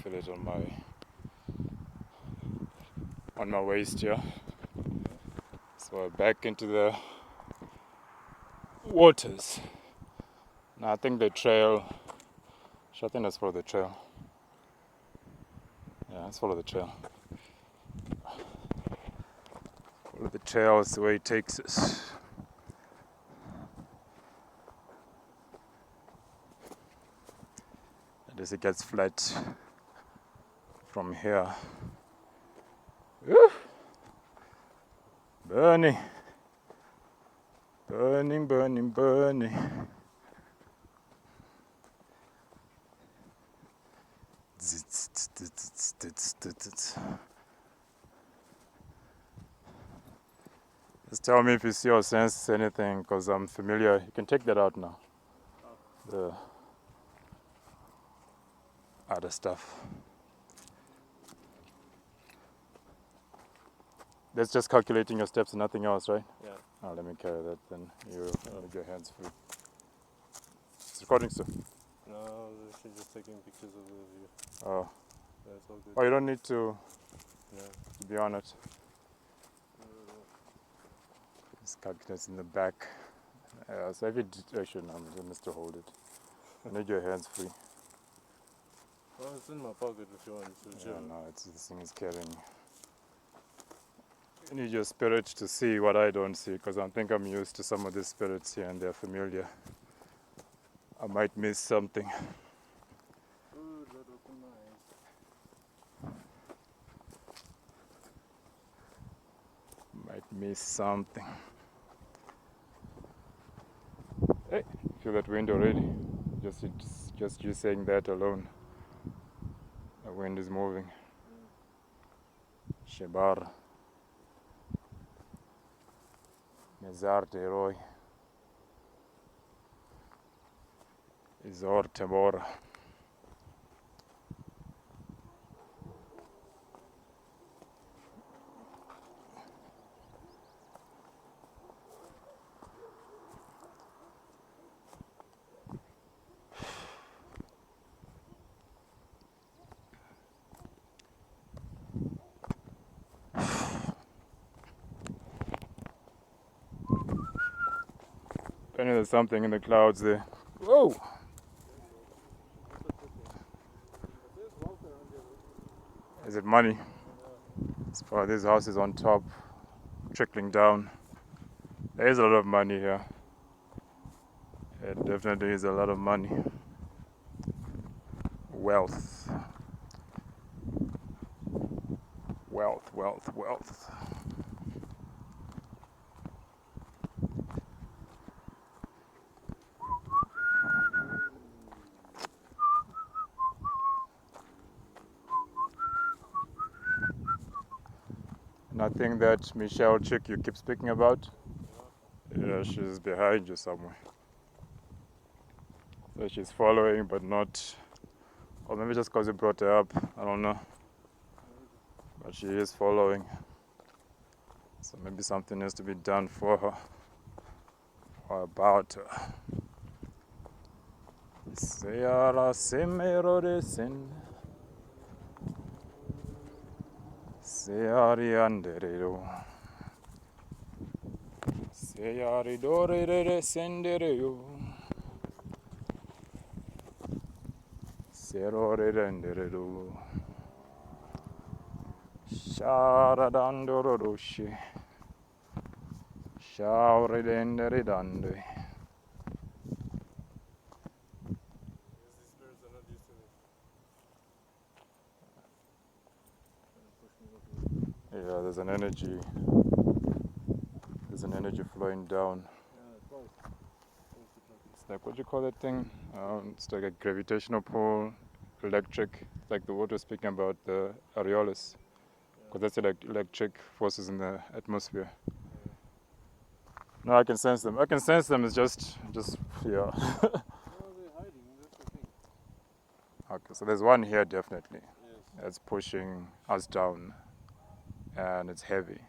feel it on my waist here. So back into the waters. Now I think the trail. I think let's follow the trail. Yeah, let's follow the trail. Follow the trail is the way it takes us. And as it gets flat from here. Woo! Burning. Burning, burning, burning. Just tell me if you see or sense anything, because I'm familiar. You can take that out now. The other stuff. That's just calculating your steps and nothing else, right? Yeah. Oh, let me carry that then. You leave your hands free. It's recording still. No, I was actually just taking pictures of the view. Oh. Yeah, it's all good. Oh, you don't need to Yeah. be on it. This calculator's in the back. So if you actually, no, I'm going to hold it. I need your hands free. Oh, it's in my pocket if you want to. Yeah, no, this thing is carrying. You need your spirit to see what I don't see, because I think I'm used to some of these spirits here and they're familiar. I might miss something. Good, that opened my eyes. Might miss something. Hey, feel that wind already? Just you saying that alone. The wind is moving. Shebar. Nezar Teroy. Izor Tabora. I know there's something in the clouds there. Whoa! Is it money? As far as this house is on top, trickling down. There is a lot of money here. It definitely is a lot of money. Wealth. Wealth, wealth, wealth. Nothing that Michelle chick you keep speaking about? Yeah, she's behind you somewhere. So she's following, but not. Or maybe just because you brought her up. I don't know. But she is following. So maybe something has to be done for her. Or about her. Seara semero de sin. Seari anderero. Seari dore de sendereo. Serore renderero. Sharadandoroshi. Shaure denderidande. These spirits are not used to me. Yeah, there's an energy. There's an energy flowing down. Yeah, close. It's like, what do you call that thing? It's like a gravitational pull, electric, like the what we're speaking about, the Aureolus. Because that's like electric forces in the atmosphere. No, I can sense them. I can sense them. It's just yeah. No, they're hiding. That's the thing. Okay, so there's one here definitely. Yes. That's pushing us down, and it's heavy.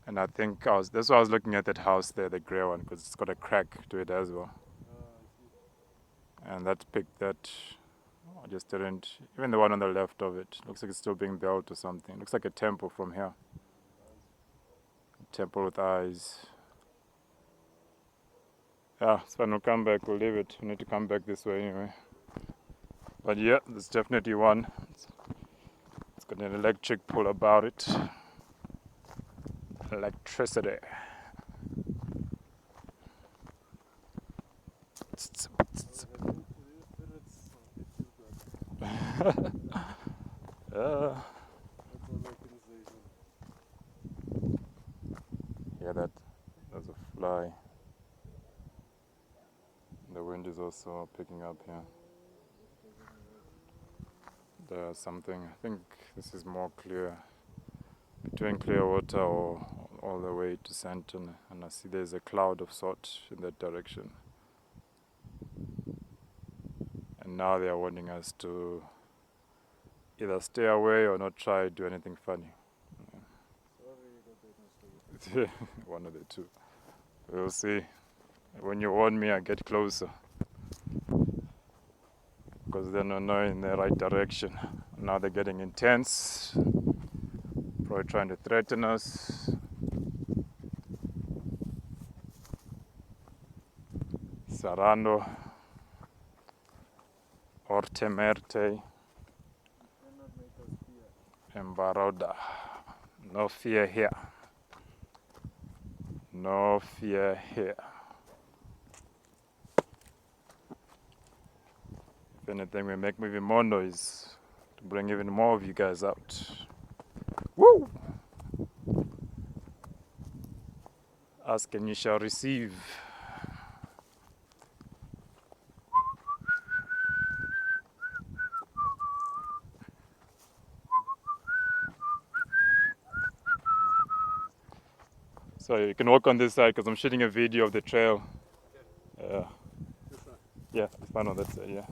And I think that's why I was looking at that house there, the grey one, because it's got a crack to it as well. I see. And that I just didn't. Even the one on the left of it looks like it's still being built or something. Looks like a temple from here. A temple with eyes. Yeah, it's fine. We'll come back. We'll leave it. We need to come back this way anyway. But yeah, there's definitely one. It's got an electric pull about it. Electricity. Yeah, there's a fly. The wind is also picking up here. There's something, I think this is more clear, between Clearwater or all the way to Sandton, and I see there's a cloud of sort in that direction. And now they are warning us to either stay away or not try to do anything funny. One of the two. We'll see. When you warn me, I get closer. Because they're not in the right direction. Now they're getting intense. Probably trying to threaten us. Sarando. Ortemerte. Embaroda. No fear here. No fear here. If anything, we make even more noise to bring even more of you guys out. Woo! Ask and you shall receive. So you can walk on this side because I'm shooting a video of the trail. Yeah, it's fine on that side, yeah.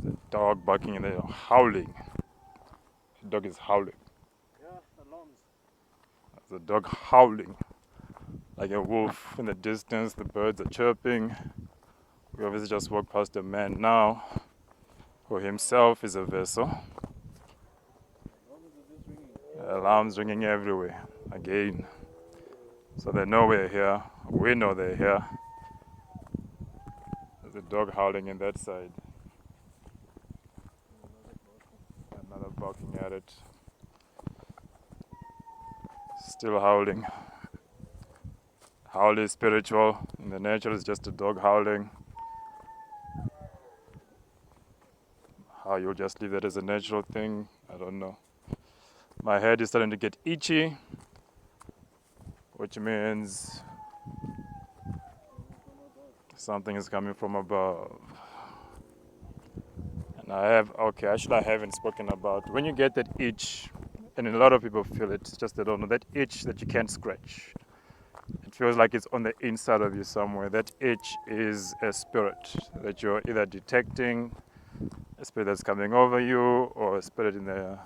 There's a dog barking and they're howling. The dog is howling. Yeah, alarms. There's a dog howling. Like a wolf in the distance, the birds are chirping. We obviously just walked past a man now, who himself is a vessel. Alarms ringing everywhere, again. So they know we're here, we know they're here. There's a dog howling in that side. Another barking at it. Still howling. Howl is spiritual, in the nature is just a dog howling. How you'll just leave that as a natural thing, I don't know. My head is starting to get itchy, which means something is coming from above. And I haven't spoken about, when you get that itch, and a lot of people feel it, it's just they don't know, that itch that you can't scratch. It feels like it's on the inside of you somewhere. That itch is a spirit that you're either detecting, a spirit that's coming over you, or a spirit in the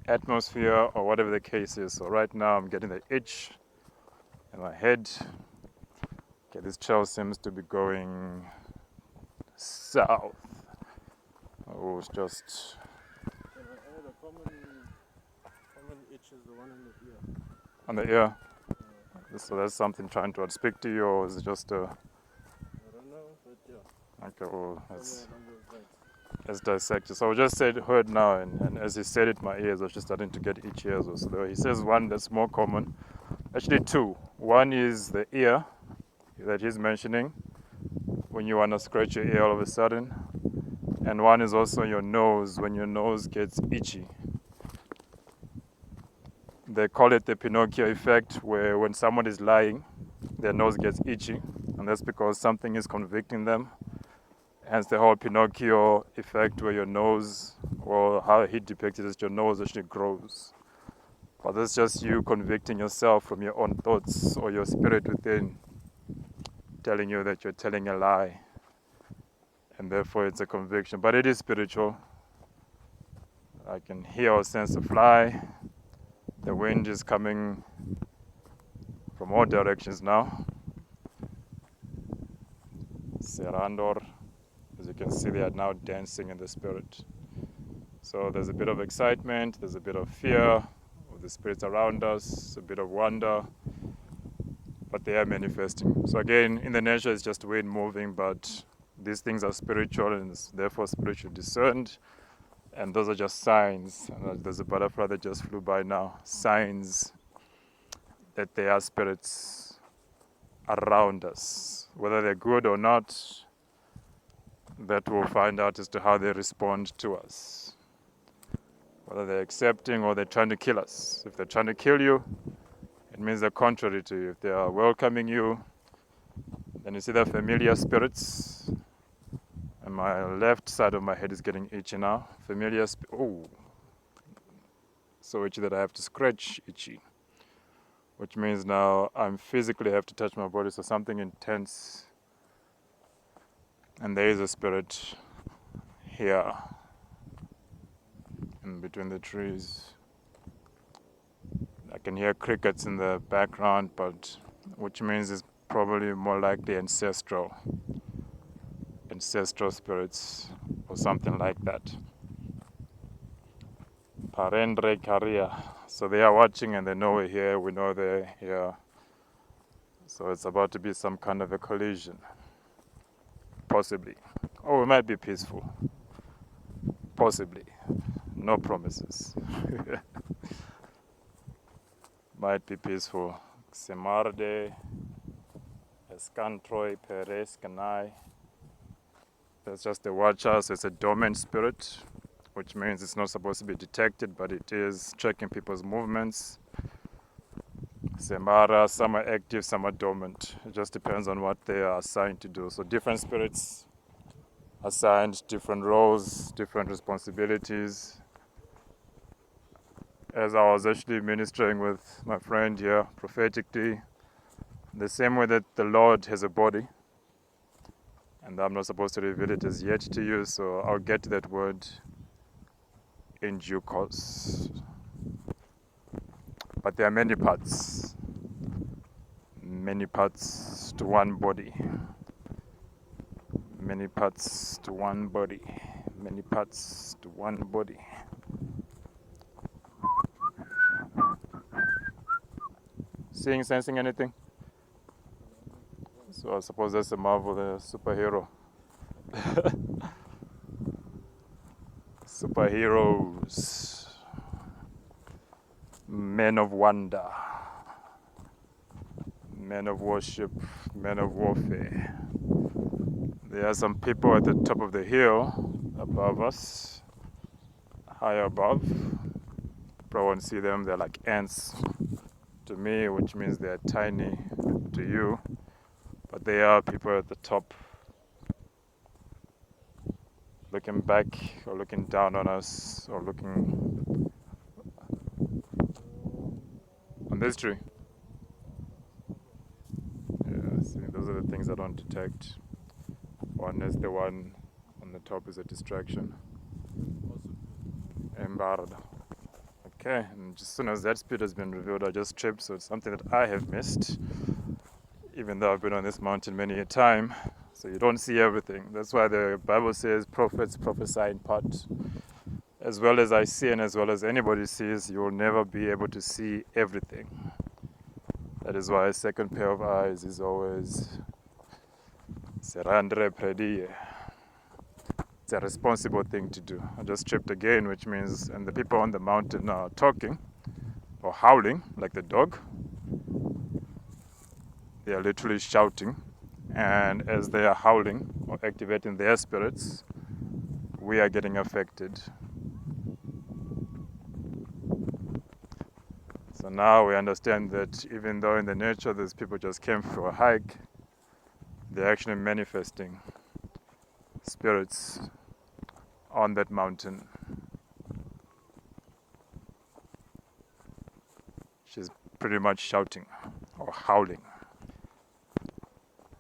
atmosphere, or whatever the case is. So right now I'm getting the itch in my head. Okay, this trail seems to be going south. Oh, it's just... The common itch is the one in the ear. On the ear? So that's something trying to speak to you, or is it just a... I don't know, but yeah. Okay, well, let's Somewhere along those lines. dissect it. So I just heard now, and as he said it, my ears are just starting to get itchy as well. So he says one that's more common. Actually two. One is the ear that he's mentioning, when you want to scratch your ear all of a sudden. And one is also your nose, when your nose gets itchy. They call it the Pinocchio effect, where when someone is lying, their nose gets itchy, and that's because something is convicting them. Hence the whole Pinocchio effect, where your nose, or how he depicted it, is your nose actually grows. But that's just you convicting yourself from your own thoughts, or your spirit within telling you that you're telling a lie. And therefore it's a conviction. But it is spiritual. I can hear or sense a fly. The wind is coming from all directions now. Serandor, as you can see, they are now dancing in the spirit. So there's a bit of excitement, there's a bit of fear of the spirits around us, a bit of wonder, but they are manifesting. So again, in the nature, it's just wind moving, but these things are spiritual and therefore spiritually discerned. And those are just signs. There's a butterfly that just flew by now. Signs that there are spirits around us. Whether they're good or not, that we'll find out as to how they respond to us. Whether they're accepting or they're trying to kill us. If they're trying to kill you, it means they're contrary to you. If they are welcoming you, then you see the familiar spirits. And my left side of my head is getting itchy now. Familiar oh. So itchy that I have to scratch itchy. Which means now I'm physically have to touch my body, so something intense. And there is a spirit here in between the trees. I can hear crickets in the background, but which means it's probably more likely ancestral spirits or something like that. Parendre Caria. So they are watching and they know we're here, we know they're here. So it's about to be some kind of a collision. Possibly. Or it might be peaceful. Possibly. No promises. Might be peaceful. Semarde, Escantroi, Perez, Canai. That's just a watcher, so it's a dormant spirit, which means it's not supposed to be detected, but it is checking people's movements. Semara, some are active, some are dormant. It just depends on what they are assigned to do. So different spirits assigned different roles, different responsibilities. As I was actually ministering with my friend here prophetically, the same way that the Lord has a body, and I'm not supposed to reveal it as yet to you, so I'll get to that word in due course. But there are many parts to one body. Many parts to one body. Many parts to one body. Seeing, sensing anything? So I suppose that's a Marvel, the superhero. Superheroes. Men of wonder. Men of worship. Men of warfare. There are some people at the top of the hill above us. Higher above. Probably won't see them, they're like ants to me, which means they're tiny to you. But they are people at the top looking back or looking down on us or looking on this tree. Yeah, see, those are the things I don't detect. One is the one on the top is a distraction. Embarred. Okay, and as soon as that spirit has been revealed, I just tripped, so it's something that I have missed, even though I've been on this mountain many a time. So you don't see everything. That's why the Bible says prophets prophesy in part. As well as I see and as well as anybody sees, you will never be able to see everything. That is why a second pair of eyes is always serandre predie. It's a responsible thing to do. I just tripped again, which means, and the people on the mountain are talking or howling like the dog. They are literally shouting, and as they are howling or activating their spirits, we are getting affected. So now we understand that even though in the nature these people just came for a hike, they're actually manifesting spirits on that mountain. She's pretty much shouting or howling,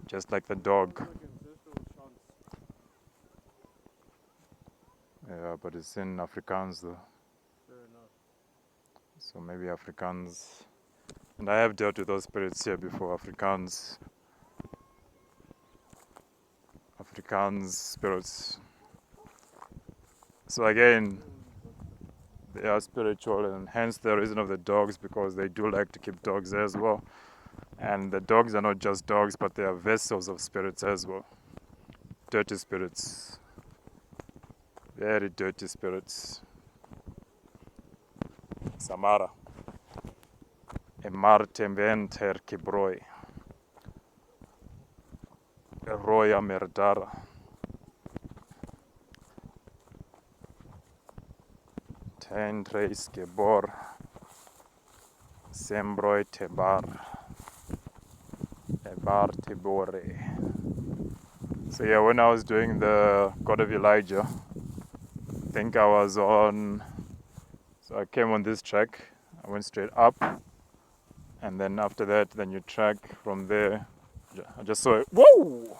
just like the dog. Yeah, but it's in Afrikaans though. So maybe Afrikaans, and I have dealt with those spirits here before. Afrikaans spirits. So again, they are spiritual, and hence the reason of the dogs, because they do like to keep dogs there as well. And the dogs are not just dogs, but they are vessels of spirits as well. Dirty spirits. Very dirty spirits. Samara. Emarte venter kibroi. Roya merdara. Tendreis gebor. Sembroi tebar. Ebar tebore. So yeah, when I was doing the God of Elijah, I think I was on, so I came on this track, I went straight up, and then after that, then you track from there. I just saw it, whoa!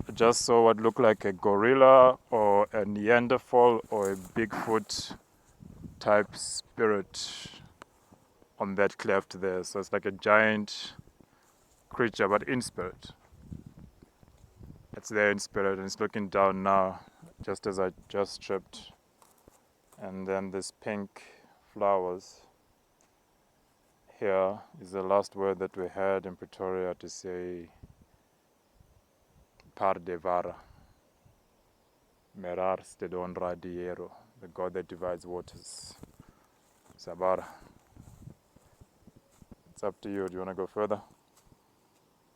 I just saw what looked like a gorilla or a Neanderthal or a Bigfoot type spirit on that cleft there. So it's like a giant creature, but in spirit. It's there in spirit, and it's looking down now, just as I just tripped. And then this pink flowers here is the last word that we had in Pretoria to say Pardevara. Merar stedon radiero, the God that divides waters. Sabara. It's up to you. Do you want to go further?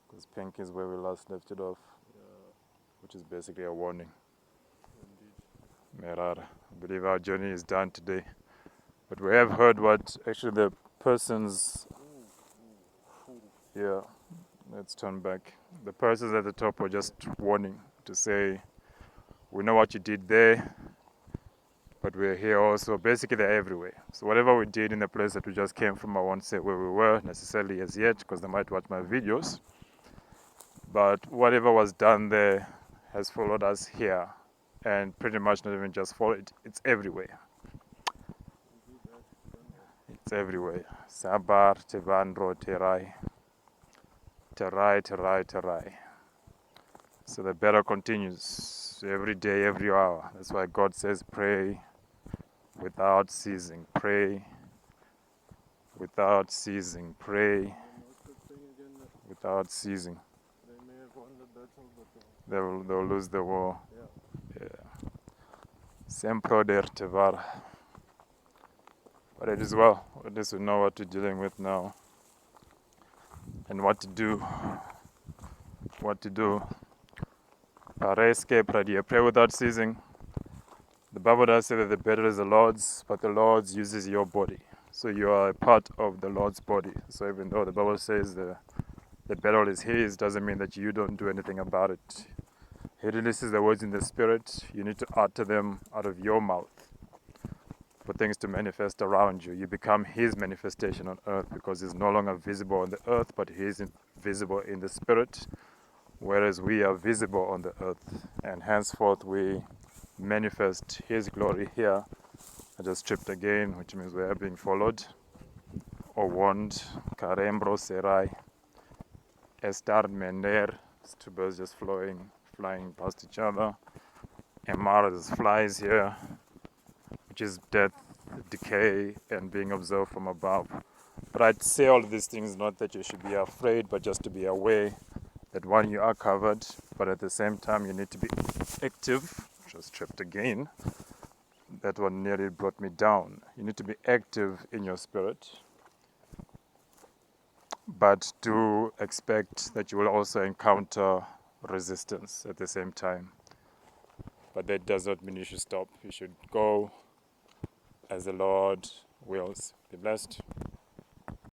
Because pink is where we last left it off, which is basically a warning. Merar. I believe our journey is done today. But we have heard what actually the persons, yeah, let's turn back. The persons at the top were just warning to say, we know what you did there, but we're here also. Basically, they're everywhere. So whatever we did in the place that we just came from, I won't say where we were necessarily as yet, because they might watch my videos. But whatever was done there has followed us here, and pretty much not even just followed, it's everywhere. It's everywhere. Sabar, Tevandro, Terai. Terai, Terai, Terai. So the battle continues every day, every hour. That's why God says pray without ceasing. Pray without ceasing. Pray without ceasing. They may have won the battle, but They'll lose the war. yeah. Sempre der Tevar. But it is well. At least we know what we're dealing with now. And what to do. What to do. Pray without ceasing. The Bible does say that the battle is the Lord's, but the Lord uses your body. So you are a part of the Lord's body. So even though the Bible says the battle is His, doesn't mean that you don't do anything about it. He releases the words in the Spirit. You need to utter them out of your mouth for things to manifest around you. You become His manifestation on earth, because He's no longer visible on the earth, but He is visible in the Spirit, whereas we are visible on the earth. And henceforth we manifest His glory here. I just tripped again, which means we are being followed or warned. Karembro Serai. Estar Mender. Two birds just flying past each other. Emar, there's flies here, which is death, decay, and being observed from above. But I'd say all of these things, not that you should be afraid, but just to be aware that one, you are covered, but at the same time you need to be active. Just tripped again. That one nearly brought me down. You need to be active in your spirit, but do expect that you will also encounter resistance at the same time. But that does not mean you should stop. You should go as the Lord wills. Be blessed.